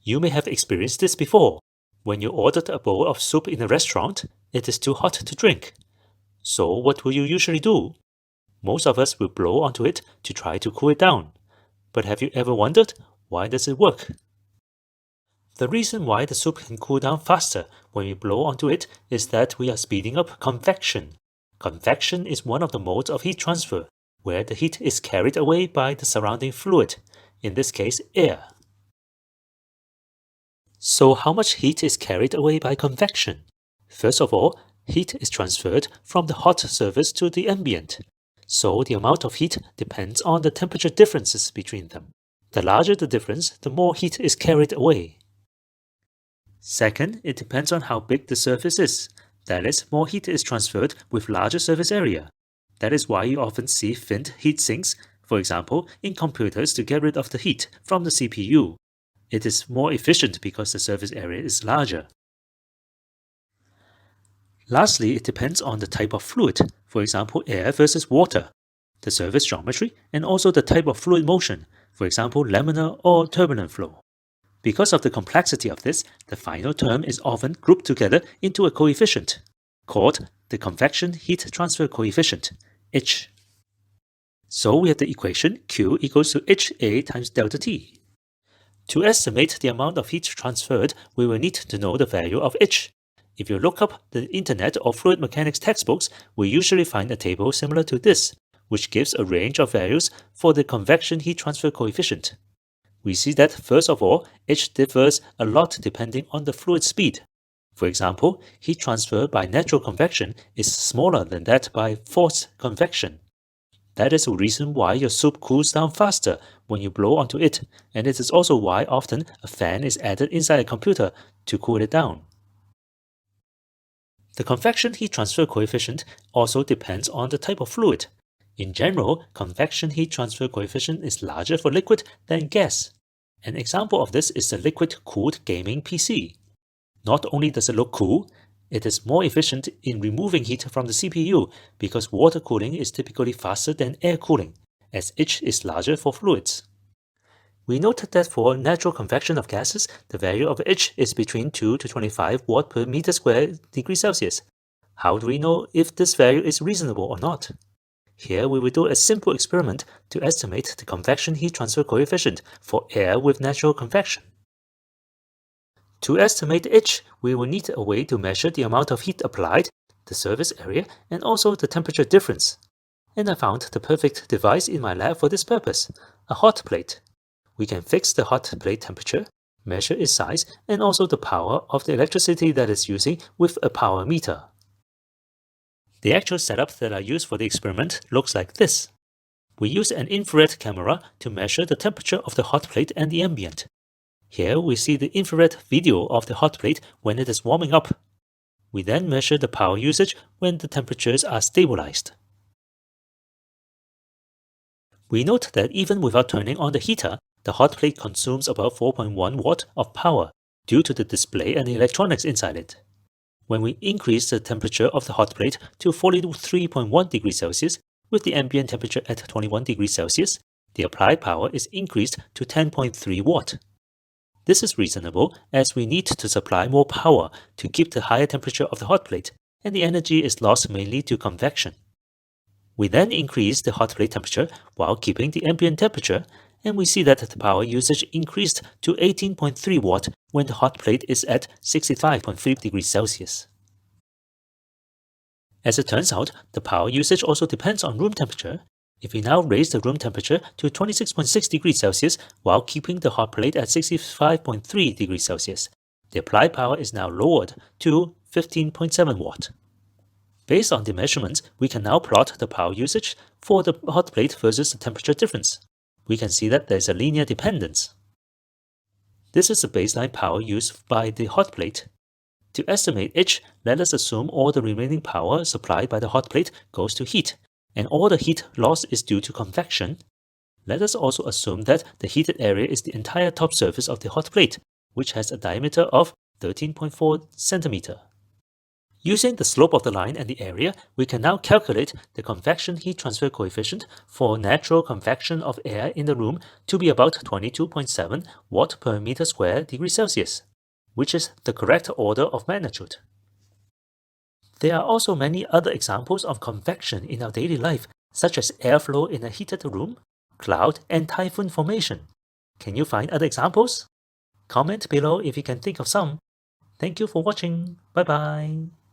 You may have experienced this before. When you ordered a bowl of soup in a restaurant, it is too hot to drink. So what will you usually do? Most of us will blow onto it to try to cool it down. But have you ever wondered, why does it work? The reason why the soup can cool down faster when we blow onto it is that we are speeding up convection. Convection is one of the modes of heat transfer, where the heat is carried away by the surrounding fluid, in this case air. So how much heat is carried away by convection? First of all, heat is transferred from the hot surface to the ambient. So the amount of heat depends on the temperature differences between them. The larger the difference, the more heat is carried away. Second, it depends on how big the surface is. That is, more heat is transferred with larger surface area. That is why you often see finned heat sinks, for example, in computers to get rid of the heat from the CPU. It is more efficient because the surface area is larger. Lastly, it depends on the type of fluid, for example, air versus water, the surface geometry, and also the type of fluid motion, for example, laminar or turbulent flow. Because of the complexity of this, the final term is often grouped together into a coefficient, called the convection heat transfer coefficient, H. So we have the equation Q equals to HA times delta T. To estimate the amount of heat transferred, we will need to know the value of H. If you look up the internet or fluid mechanics textbooks, we usually find a table similar to this, which gives a range of values for the convection heat transfer coefficient. We see that, first of all, H differs a lot depending on the fluid speed. For example, heat transfer by natural convection is smaller than that by forced convection. That is the reason why your soup cools down faster when you blow onto it, and it is also why often a fan is added inside a computer to cool it down. The convection heat transfer coefficient also depends on the type of fluid. In general, convection heat transfer coefficient is larger for liquid than gas. An example of this is the liquid-cooled gaming PC. Not only does it look cool, it is more efficient in removing heat from the CPU because water cooling is typically faster than air cooling, as H is larger for fluids. We noted that for natural convection of gases, the value of H is between 2 to 25 watt per meter squared degree Celsius. How do we know if this value is reasonable or not? Here we will do a simple experiment to estimate the convection heat transfer coefficient for air with natural convection. To estimate H, we will need a way to measure the amount of heat applied, the surface area, and also the temperature difference. And I found the perfect device in my lab for this purpose, a hot plate. We can fix the hot plate temperature, measure its size, and also the power of the electricity that it's using with a power meter. The actual setup that I used for the experiment looks like this. We used an infrared camera to measure the temperature of the hot plate and the ambient. Here we see the infrared video of the hot plate when it is warming up. We then measure the power usage when the temperatures are stabilized. We note that even without turning on the heater, the hot plate consumes about 4.1 watt of power due to the display and the electronics inside it. When we increase the temperature of the hot plate to 43.1 degrees Celsius with the ambient temperature at 21 degrees Celsius, the applied power is increased to 10.3 watt. This is reasonable as we need to supply more power to keep the higher temperature of the hot plate, and the energy is lost mainly to convection. We then increase the hot plate temperature while keeping the ambient temperature, and we see that the power usage increased to 18.3 watt when the hot plate is at 65.3 degrees Celsius. As it turns out, the power usage also depends on room temperature. If we now raise the room temperature to 26.6 degrees Celsius while keeping the hot plate at 65.3 degrees Celsius, the applied power is now lowered to 15.7 watt. Based on the measurements, we can now plot the power usage for the hot plate versus the temperature difference. We can see that there is a linear dependence. This is the baseline power used by the hot plate. To estimate H, let us assume all the remaining power supplied by the hot plate goes to heat, and all the heat lost is due to convection. Let us also assume that the heated area is the entire top surface of the hot plate, which has a diameter of 13.4 centimeter. Using the slope of the line and the area, we can now calculate the convection heat transfer coefficient for natural convection of air in the room to be about 22.7 watt per meter square degree Celsius, which is the correct order of magnitude. There are also many other examples of convection in our daily life, such as airflow in a heated room, cloud, and typhoon formation. Can you find other examples? Comment below if you can think of some. Thank you for watching. Bye bye.